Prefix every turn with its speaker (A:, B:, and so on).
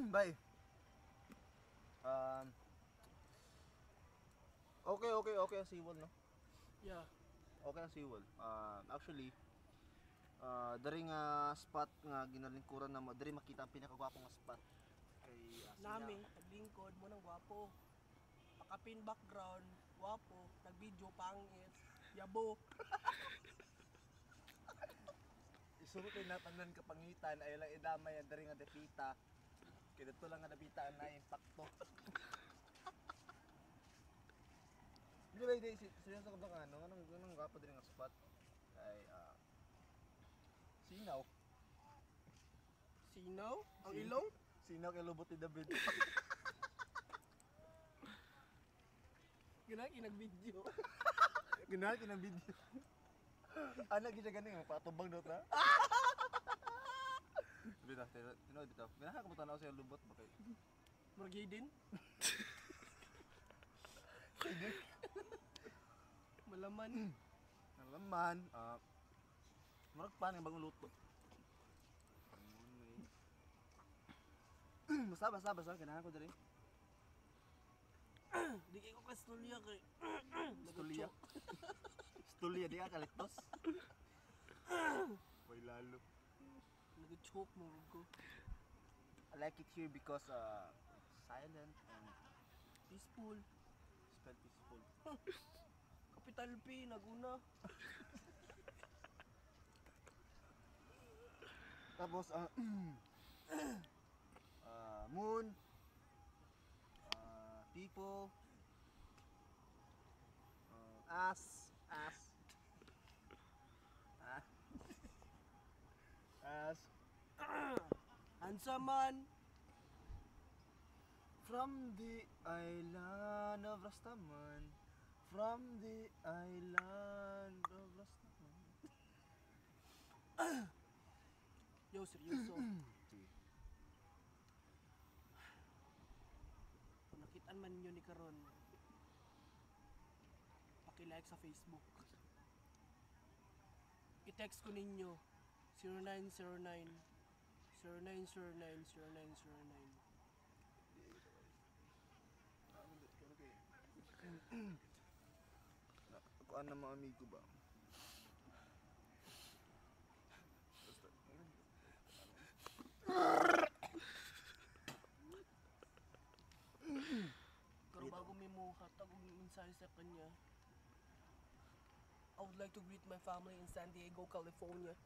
A: Bye. Okay ang seawall, no?
B: Yeah.
A: Okay ang seawall. Actually, dari nga spot nga ginalingkuran na mo, dari makita ang pinakagwapo nga spot. Kay
B: Nami, taglingkod mo ng gwapo. Pakapin background, gwapo, nag-video pangit, yabo.
A: isurutin na tanan kapangitan ay lang idamay ang dari nga depita. Kaya dito lang nga nabitaan na impacto. Hindi ba, hindi, seryoso ka ba nga, anong gwapo din nga spot? Ay, Sinaw.
B: Sino? Ang ilong?
A: Sinaw kay Lubot ni David.
B: Ginaki nag-video.
A: Ganahan ka ng video. Anak gina ganing, patubang daw ta. Bitaw, tinood bitaw. Ganahan ka mo tanaw sa Lubot ba kay?
B: Margay din? Malaman.
A: Nalaman, marag pa ng bagong luto. Basta, ganahan ko dali.
B: Di kayo ko kastulya kay.
A: Stulya. Stulya di ka kalitos. Way lalo.
B: Nag-choke mo ko.
A: I like it here because it's silent and
B: Peaceful.
A: spell peaceful.
B: Capital P, Laguna.
A: Tapos moon, people, ass,
B: Handsome man.
A: from the island of Rastaman, from the island of Rastaman.
B: Yo, seryoso. Kung nakitaan man ninyo ni Karon, paki-like sa Facebook. I-text ko ninyo 0909 0909 0909.
A: Kuan na mga amigo ba? Basta,
B: Pero bago may hatag og mensahe sa kanya, I would like to greet my family in San Diego, California.